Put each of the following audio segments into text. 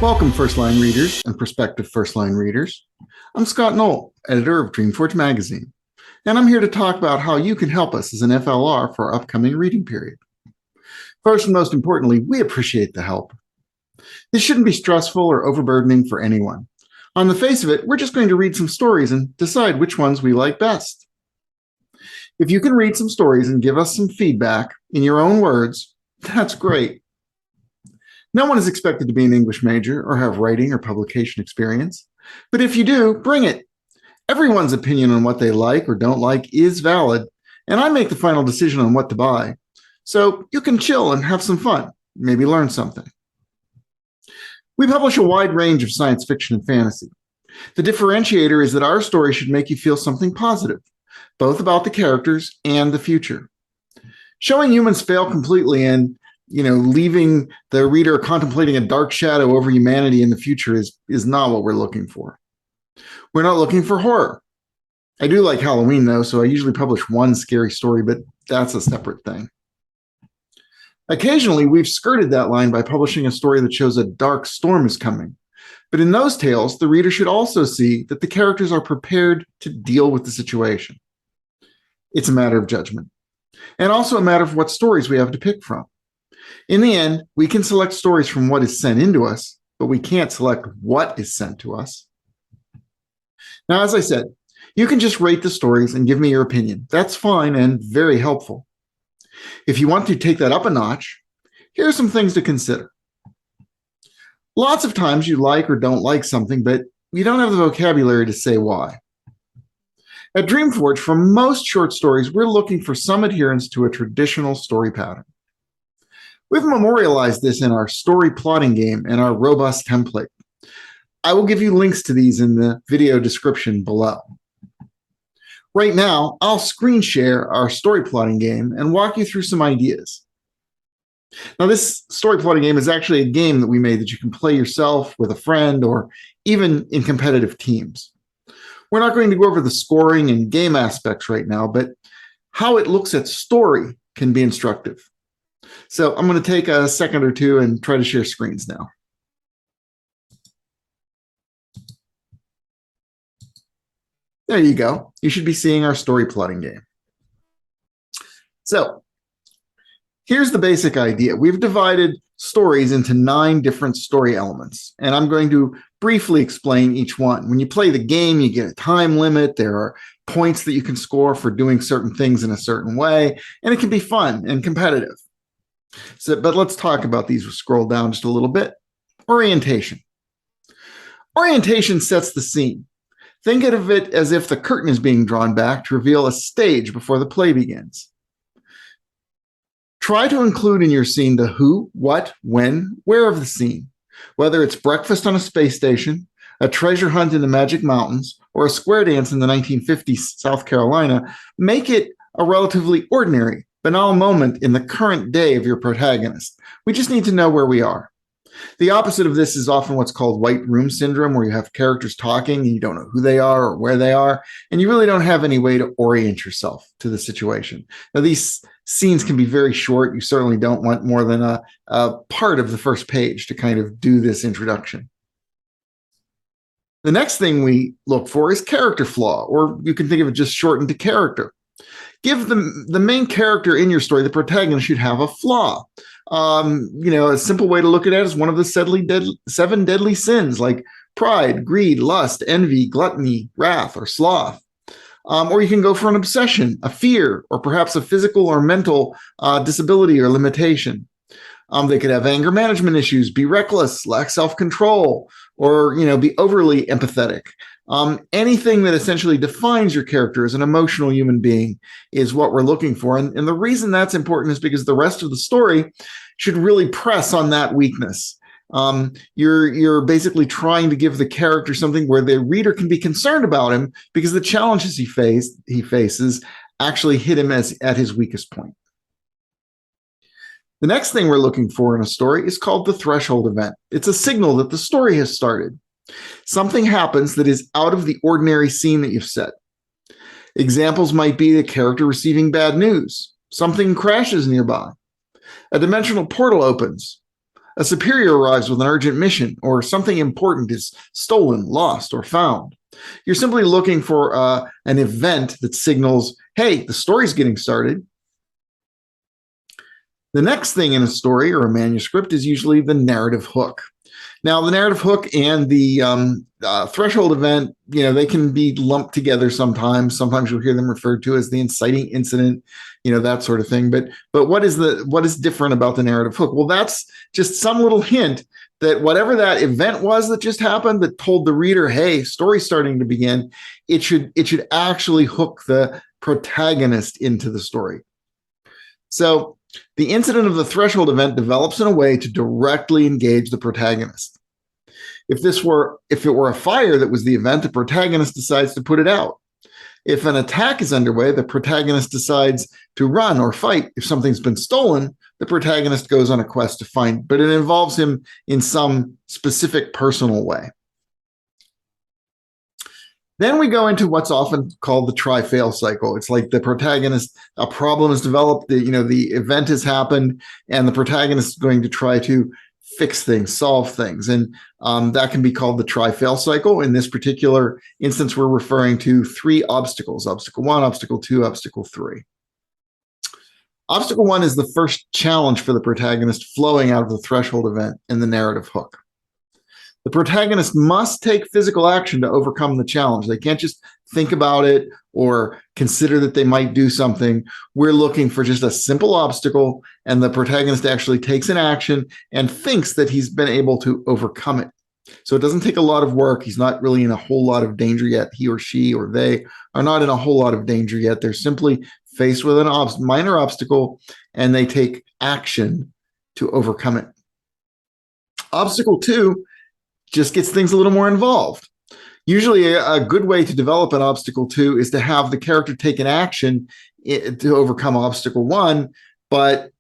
Welcome, first-line readers and prospective first-line readers. I'm Scott Knoll, editor of DreamForge magazine, and I'm here to talk about how you can help us as an FLR for our upcoming reading period. First and most importantly, we appreciate the help. This shouldn't be stressful or overburdening for anyone. On the face of it, we're just going to read some stories and decide which ones we like best. If you can read some stories and give us some feedback in your own words, that's great. No one is expected to be an English major or have writing or publication experience, but if you do, bring it. Everyone's opinion on what they like or don't like is valid, and I make the final decision on what to buy. So you can chill and have some fun, maybe learn something. We publish a wide range of science fiction and fantasy. The differentiator is that our story should make you feel something positive, both about the characters and the future. Showing humans fail completely and leaving the reader contemplating a dark shadow over humanity in the future is not what we're looking for. We're not looking for horror. I do like Halloween, though, so I usually publish one scary story, but that's a separate thing. Occasionally, we've skirted that line by publishing a story that shows a dark storm is coming. But in those tales, the reader should also see that the characters are prepared to deal with the situation. It's a matter of judgment, and also a matter of what stories we have to pick from. In the end, we can select stories from what is sent into us, but we can't select what is sent to us. Now, as I said, you can just rate the stories and give me your opinion. That's fine and very helpful. If you want to take that up a notch, here are some things to consider. Lots of times you like or don't like something, but you don't have the vocabulary to say why. At DreamForge, for most short stories, we're looking for some adherence to a traditional story pattern. We've memorialized this in our story plotting game and our robust template. I will give you links to these in the video description below. Right now, I'll screen share our story plotting game and walk you through some ideas. Now, this story plotting game is actually a game that we made that you can play yourself with a friend or even in competitive teams. We're not going to go over the scoring and game aspects right now, but how it looks at story can be instructive. So I'm going to take a second or two and try to share screens now. There you go. You should be seeing our story plotting game. So here's the basic idea. We've divided stories into 9 different story elements, and I'm going to briefly explain each one. When you play the game, you get a time limit. There are points that you can score for doing certain things in a certain way, and it can be fun and competitive. But let's talk about these. We'll scroll down just a little bit. Orientation. Orientation sets the scene. Think of it as if the curtain is being drawn back to reveal a stage before the play begins. Try to include in your scene the who, what, when, where of the scene. Whether it's breakfast on a space station, a treasure hunt in the Magic Mountains, or a square dance in the 1950s South Carolina, make it a relatively ordinary, banal moment in the current day of your protagonist. We just need to know where we are. The opposite of this is often what's called white room syndrome, where you have characters talking and you don't know who they are or where they are, and you really don't have any way to orient yourself to the situation. Now, these scenes can be very short. You certainly don't want more than a part of the first page to kind of do this introduction. The next thing we look for is character flaw, or you can think of it just shortened to character. Give the main character in your story, the protagonist, should have a flaw. A simple way to look at it is one of the 7 deadly sins, like pride, greed, lust, envy, gluttony, wrath, or sloth. Or you can go for an obsession, a fear, or perhaps a physical or mental disability or limitation. They could have anger management issues, be reckless, lack self-control, or be overly empathetic. Anything that essentially defines your character as an emotional human being is what we're looking for. And the reason that's important is because the rest of the story should really press on that weakness. You're basically trying to give the character something where the reader can be concerned about him because the challenges he faces actually hit him at his weakest point. The next thing we're looking for in a story is called the threshold event. It's a signal that the story has started. Something happens that is out of the ordinary scene that you've set. Examples might be the character receiving bad news, something crashes nearby, a dimensional portal opens, A superior arrives with an urgent mission, or something important is stolen, lost, or found. You're simply looking for an event that signals, hey, the story's getting started. The next thing in a story or a manuscript is usually the narrative hook. Now, the narrative hook and the threshold event, they can be lumped together sometimes. Sometimes you'll hear them referred to as the inciting incident, that sort of thing. But what is different about the narrative hook? Well, that's just some little hint that whatever that event was that just happened that told the reader, hey, story's starting to begin, it should actually hook the protagonist into the story. So the incident of the threshold event develops in a way to directly engage the protagonist. If it were a fire that was the event, the protagonist decides to put it out. If an attack is underway, the protagonist decides to run or fight. If something's been stolen, the protagonist goes on a quest to find, but it involves him in some specific personal way. Then we go into what's often called the try-fail cycle. It's like the protagonist, a problem is developed, the event has happened, and the protagonist is going to try to fix things, solve things. And that can be called the try-fail cycle. In this particular instance, we're referring to 3 obstacles: obstacle 1, obstacle 2, obstacle 3. Obstacle 1 is the first challenge for the protagonist flowing out of the threshold event in the narrative hook. The protagonist must take physical action to overcome the challenge. They can't just think about it or consider that they might do something. We're looking for just a simple obstacle, and the protagonist actually takes an action and thinks that he's been able to overcome it. So it doesn't take a lot of work. He's not really in a whole lot of danger yet. He or she or they are not in a whole lot of danger yet. They're simply faced with an minor obstacle, and they take action to overcome it. Obstacle 2 just gets things a little more involved. Usually a good way to develop an obstacle 2 is to have the character take an action to overcome obstacle 1, but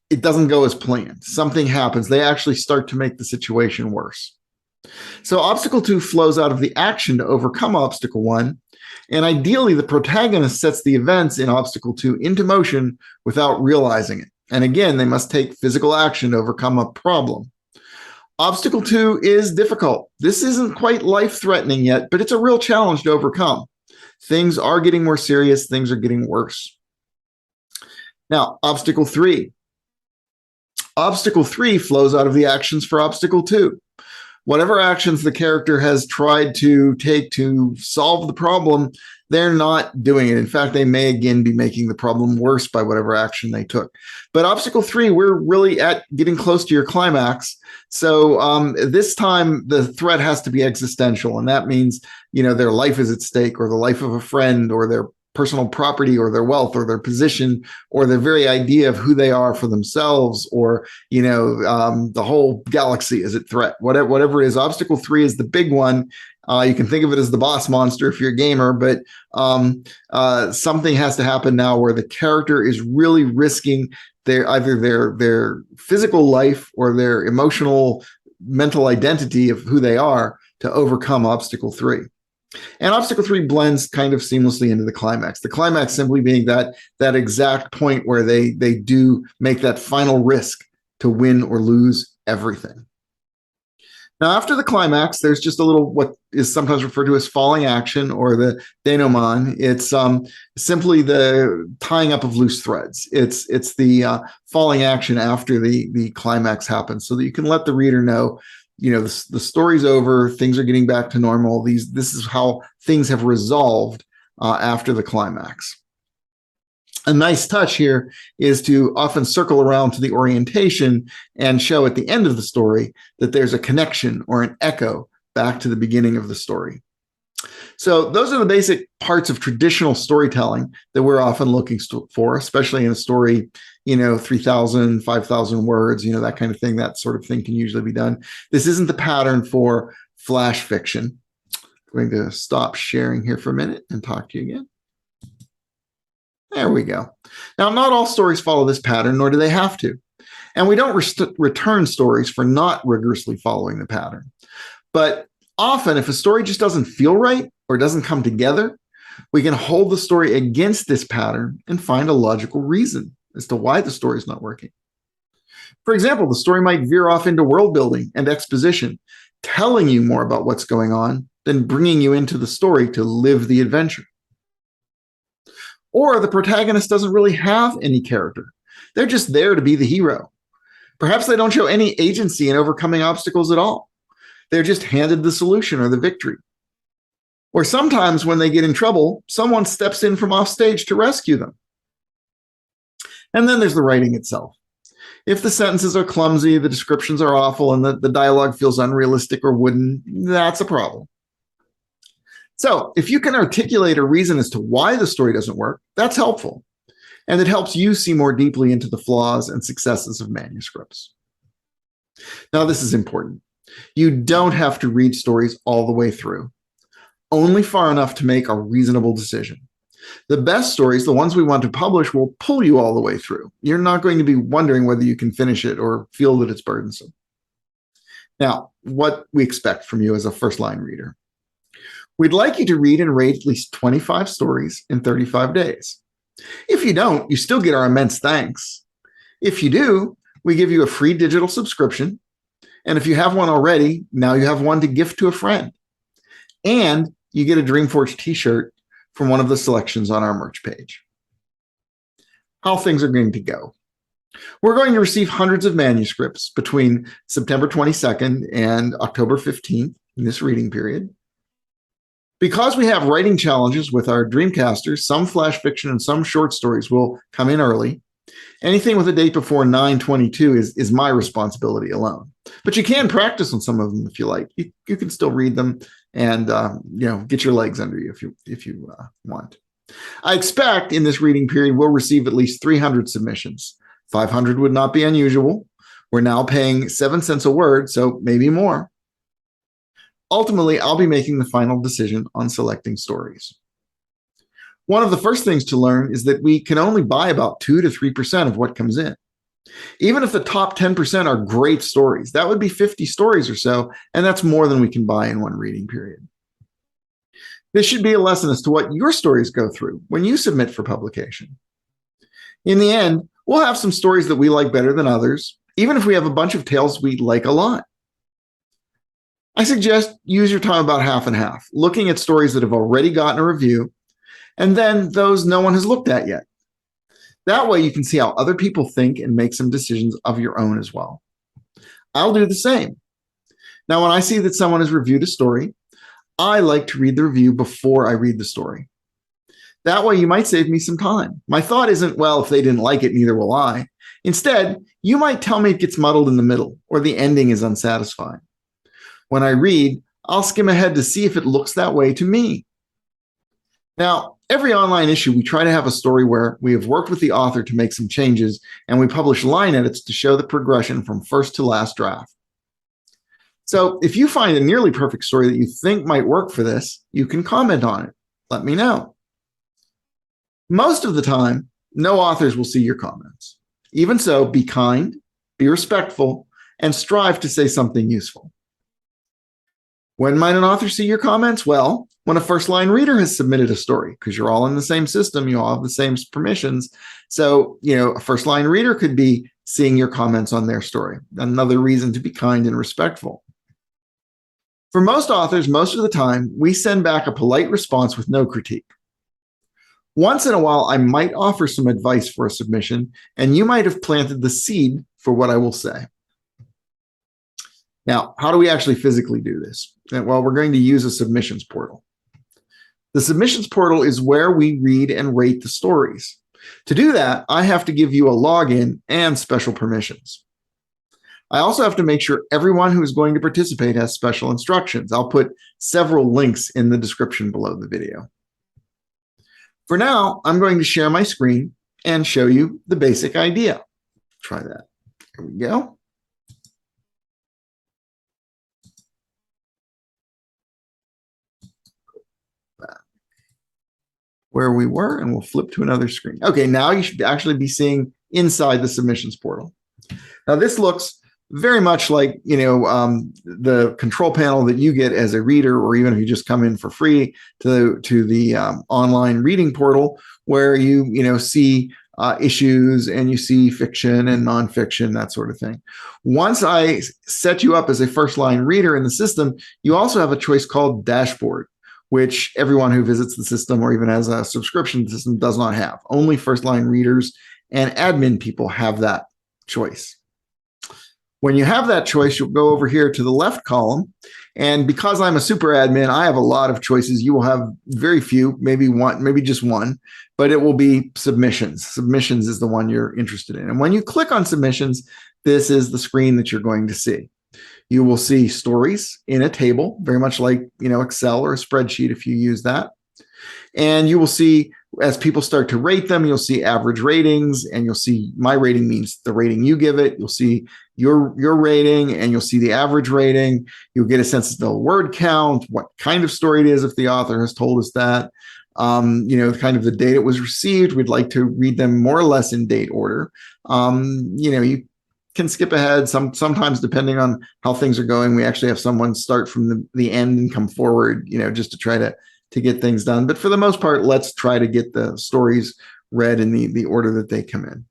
it doesn't go as planned. Something happens. They actually start to make the situation worse. So obstacle 2 flows out of the action to overcome obstacle 1, and ideally the protagonist sets the events in obstacle 2 into motion without realizing it. And again, they must take physical action to overcome a problem. Obstacle 2 is difficult. This isn't quite life-threatening yet, but it's a real challenge to overcome. Things are getting more serious. Things are getting worse. Now, obstacle 3. Obstacle 3 flows out of the actions for obstacle 2. Whatever actions the character has tried to take to solve the problem, they're not doing it. In fact, they may again be making the problem worse by whatever action they took. But obstacle 3, we're really at getting close to your climax. So this time the threat has to be existential. And that means, their life is at stake, or the life of a friend, or their personal property, or their wealth, or their position, or the very idea of who they are for themselves, or the whole galaxy is at threat. Whatever it is, obstacle 3 is the big one. You can think of it as the boss monster if you're a gamer, but something has to happen now where the character is really risking either their physical life or their emotional, mental identity of who they are to overcome obstacle 3. And obstacle 3 blends kind of seamlessly into the climax. The climax simply being that exact point where they do make that final risk to win or lose everything. Now, after the climax, there's just a little what is sometimes referred to as falling action, or the denouement. It's simply the tying up of loose threads. It's the falling action after the climax happens, so that you can let the reader know, the story's over, things are getting back to normal. This is how things have resolved after the climax. A nice touch here is to often circle around to the orientation and show at the end of the story that there's a connection or an echo back to the beginning of the story. So those are the basic parts of traditional storytelling that we're often looking for, especially in a story, 3,000, 5,000 words, that kind of thing. That sort of thing can usually be done. This isn't the pattern for flash fiction. I'm going to stop sharing here for a minute and talk to you again. There we go. Now, not all stories follow this pattern, nor do they have to. And we don't return stories for not rigorously following the pattern. But often, if a story just doesn't feel right or doesn't come together, we can hold the story against this pattern and find a logical reason as to why the story is not working. For example, the story might veer off into world building and exposition, telling you more about what's going on than bringing you into the story to live the adventure. Or the protagonist doesn't really have any character. They're just there to be the hero. Perhaps they don't show any agency in overcoming obstacles at all. They're just handed the solution or the victory. Or sometimes when they get in trouble, someone steps in from off stage to rescue them. And then there's the writing itself. If the sentences are clumsy, the descriptions are awful, and the dialogue feels unrealistic or wooden, that's a problem. So if you can articulate a reason as to why the story doesn't work, that's helpful. And it helps you see more deeply into the flaws and successes of manuscripts. Now, this is important. You don't have to read stories all the way through, only far enough to make a reasonable decision. The best stories, the ones we want to publish, will pull you all the way through. You're not going to be wondering whether you can finish it or feel that it's burdensome. Now, what we expect from you as a first-line reader. We'd like you to read and rate at least 25 stories in 35 days. If you don't, you still get our immense thanks. If you do, we give you a free digital subscription. And if you have one already, now you have one to gift to a friend. And you get a DreamForge t-shirt from one of the selections on our merch page. How things are going to go. We're going to receive hundreds of manuscripts between September 22nd and October 15th in this reading period. Because we have writing challenges with our Dreamcasters, some flash fiction and some short stories will come in early. Anything with a date before 9/22 is my responsibility alone. But you can practice on some of them if you like. You can still read them and get your legs under you if you want. I expect in this reading period we'll receive at least 300 submissions. 500 would not be unusual. We're now paying 7 cents a word, so maybe more. Ultimately, I'll be making the final decision on selecting stories. One of the first things to learn is that we can only buy about 2 to 3% of what comes in. Even if the top 10% are great stories, that would be 50 stories or so, and that's more than we can buy in one reading period. This should be a lesson as to what your stories go through when you submit for publication. In the end, we'll have some stories that we like better than others, even if we have a bunch of tales we like a lot. I suggest use your time about half and half, looking at stories that have already gotten a review, and then those no one has looked at yet. That way you can see how other people think and make some decisions of your own as well. I'll do the same. Now, when I see that someone has reviewed a story, I like to read the review before I read the story. That way you might save me some time. My thought isn't, well, if they didn't like it, neither will I. Instead, you might tell me it gets muddled in the middle or the ending is unsatisfying. When I read, I'll skim ahead to see if it looks that way to me. Now, every online issue, we try to have a story where we have worked with the author to make some changes, and we publish line edits to show the progression from first to last draft. So if you find a nearly perfect story that you think might work for this, you can comment on it. Let me know. Most of the time, no authors will see your comments. Even so, be kind, be respectful, and strive to say something useful. When might an author see your comments? Well, when a first-line reader has submitted a story, because you're all in the same system, you all have the same permissions. So, a first-line reader could be seeing your comments on their story. Another reason to be kind and respectful. For most authors, most of the time, we send back a polite response with no critique. Once in a while, I might offer some advice for a submission, and you might have planted the seed for what I will say. Now, how do we actually physically do this? Well, we're going to use a submissions portal. The submissions portal is where we read and rate the stories. To do that, I have to give you a login and special permissions. I also have to make sure everyone who is going to participate has special instructions. I'll put several links in the description below the video. For now, I'm going to share my screen and show you the basic idea. Try that. Here we go. Where we were, and we'll flip to another screen. Okay, now you should actually be seeing inside the submissions portal. Now this looks very much like the control panel that you get as a reader, or even if you just come in for free to the online reading portal, where you see issues, and you see fiction and nonfiction, that sort of thing. Once I set you up as a first line reader in the system, you also have a choice called dashboard, which everyone who visits the system or even has a subscription to the system does not have. Only first line readers and admin people have that choice. When you have that choice, you'll go over here to the left column. And because I'm a super admin, I have a lot of choices. You will have very few, maybe one, maybe just one, but it will be submissions. Submissions is the one you're interested in. And when you click on submissions, this is the screen that you're going to see. You will see stories in a table, very much like, Excel or a spreadsheet if you use that. And you will see, as people start to rate them, you'll see average ratings, and you'll see my rating means the rating you give it. You'll see your rating, and you'll see the average rating. You'll get a sense of the word count, what kind of story it is if the author has told us that. Kind of the date it was received. We'd like to read them more or less in date order. You can skip ahead sometimes depending on how things are going. We actually have someone start from the end and come forward, just to try to get things done. But for the most part, let's try to get the stories read in the order that they come in.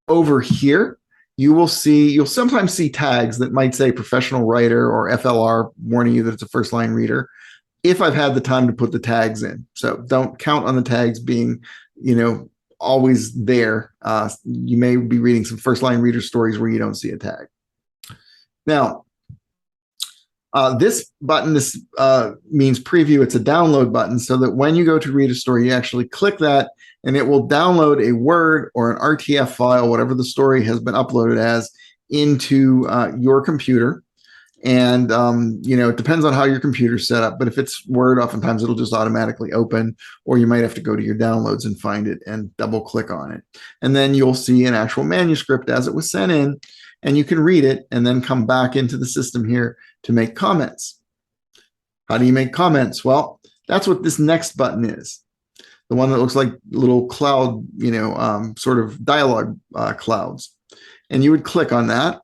Over here, you'll sometimes see tags that might say professional writer or FLR, warning you that it's a first line reader, if I've had the time to put the tags in. So don't count on the tags being, always there. You may be reading some first line reader stories where you don't see a tag. Now, this button, means preview. It's a download button, so that when you go to read a story, you actually click that, and it will download a Word or an RTF file, whatever the story has been uploaded as, into your computer. And, it depends on how your computer's set up. But if it's Word, oftentimes it'll just automatically open, or you might have to go to your downloads and find it and double click on it. And then you'll see an actual manuscript as it was sent in, and you can read it and then come back into the system here to make comments. How do you make comments? Well, that's what this next button is. The one that looks like little cloud, sort of dialogue clouds. And you would click on that.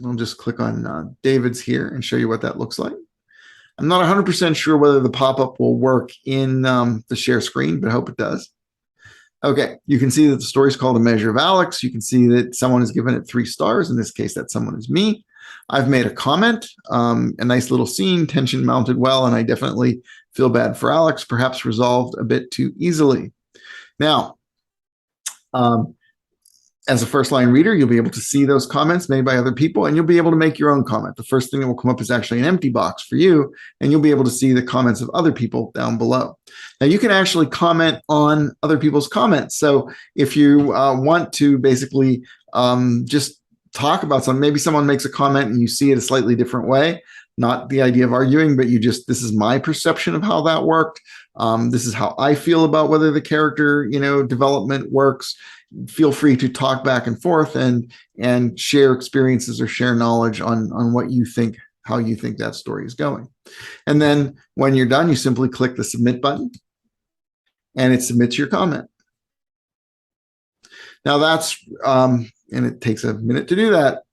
I'll just click on David's here and show you what that looks like. I'm not 100% sure whether the pop-up will work in the share screen, but I hope it does. Okay, you can see that the story is called A Measure of Alex. You can see that someone has given it 3 stars. In this case, that someone is me. I've made a comment, a nice little scene, tension mounted well, and I definitely feel bad for Alex, perhaps resolved a bit too easily. Now, as a first line reader, you'll be able to see those comments made by other people, and you'll be able to make your own comment. The first thing that will come up is actually an empty box for you, and you'll be able to see the comments of other people down below. Now, you can actually comment on other people's comments. So if you want to basically just talk about something, maybe someone makes a comment and you see it a slightly different way, not the idea of arguing, but this is my perception of how that worked. This is how I feel about whether the character, development works. Feel free to talk back and forth and share experiences or share knowledge on what you think, how you think that story is going. And then when you're done, you simply click the submit button and it submits your comment. Now that's, and it takes a minute to do that,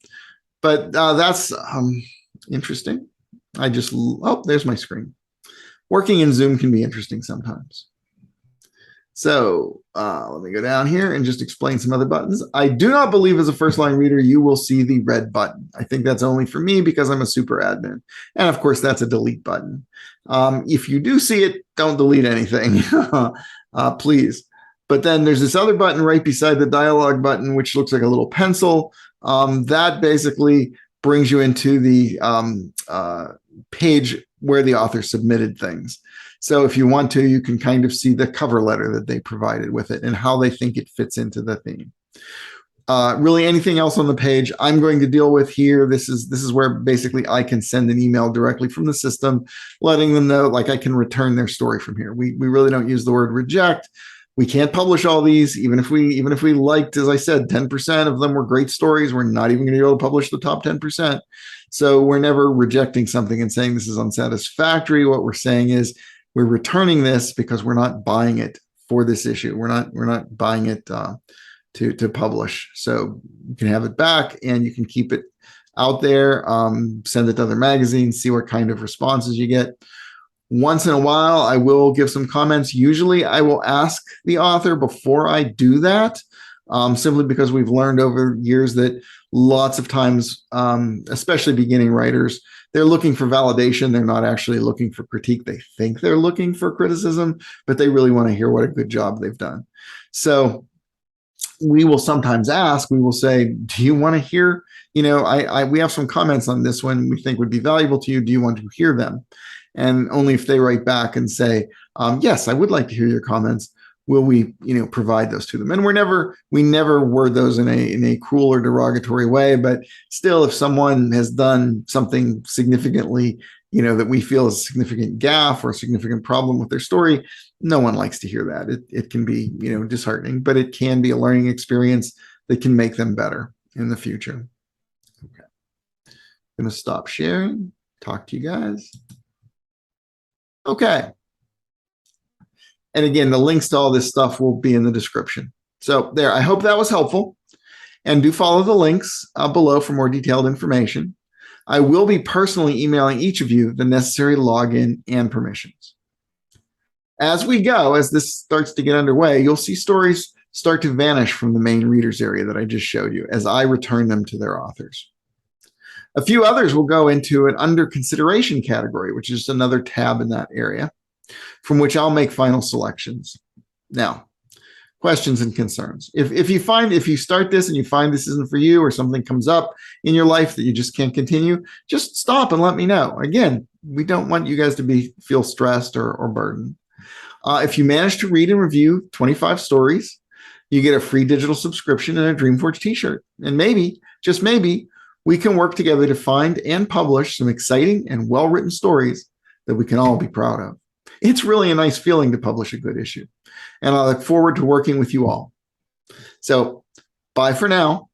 but that's interesting. There's my screen. Working in Zoom can be interesting sometimes. So let me go down here and just explain some other buttons. I do not believe as a first line reader, you will see the red button. I think that's only for me because I'm a super admin. And of course, that's a delete button. If you do see it, don't delete anything, please. But then there's this other button right beside the dialogue button, which looks like a little pencil. That basically brings you into the page where the author submitted things. So if you want to, you can kind of see the cover letter that they provided with it and how they think it fits into the theme. Really anything else on the page I'm going to deal with here. This is where basically I can send an email directly from the system, letting them know, like, I can return their story from here. We really don't use the word reject. We can't publish all these, even if we liked, as I said, 10% of them were great stories. We're not even going to be able to publish the top 10%. So we're never rejecting something and saying this is unsatisfactory. What we're saying is we're returning this because we're not buying it for this issue. We're not buying it to publish. So you can have it back and you can keep it out there, send it to other magazines, see what kind of responses you get. Once in a while, I will give some comments. Usually, I will ask the author before I do that, simply because we've learned over years that lots of times, especially beginning writers, they're looking for validation. They're not actually looking for critique. They think they're looking for criticism, but they really want to hear what a good job they've done. So we will sometimes ask, we will say, do you want to hear, we have some comments on this one we think would be valuable to you. Do you want to hear them? And only if they write back and say, yes, I would like to hear your comments, will we, provide those to them. And we never word those in a cruel or derogatory way, but still, if someone has done something significantly, that we feel is a significant gaffe or a significant problem with their story, no one likes to hear that. It can be, disheartening, but it can be a learning experience that can make them better in the future. Okay. I'm going to stop sharing, talk to you guys. Okay. And again, the links to all this stuff will be in the description. So there, I hope that was helpful. And do follow the links below for more detailed information. I will be personally emailing each of you the necessary login and permissions. As we go, as this starts to get underway, you'll see stories start to vanish from the main readers area that I just showed you as I return them to their authors. A few others will go into an under consideration category, which is another tab in that area, from which I'll make final selections. Now, questions and concerns. If you start this and you find this isn't for you, or something comes up in your life that you just can't continue, just stop and let me know. Again, we don't want you guys to feel stressed or burdened. If you manage to read and review 25 stories, you get a free digital subscription and a DreamForge t-shirt. And maybe, just maybe, we can work together to find and publish some exciting and well-written stories that we can all be proud of. It's really a nice feeling to publish a good issue. And I look forward to working with you all. So, bye for now.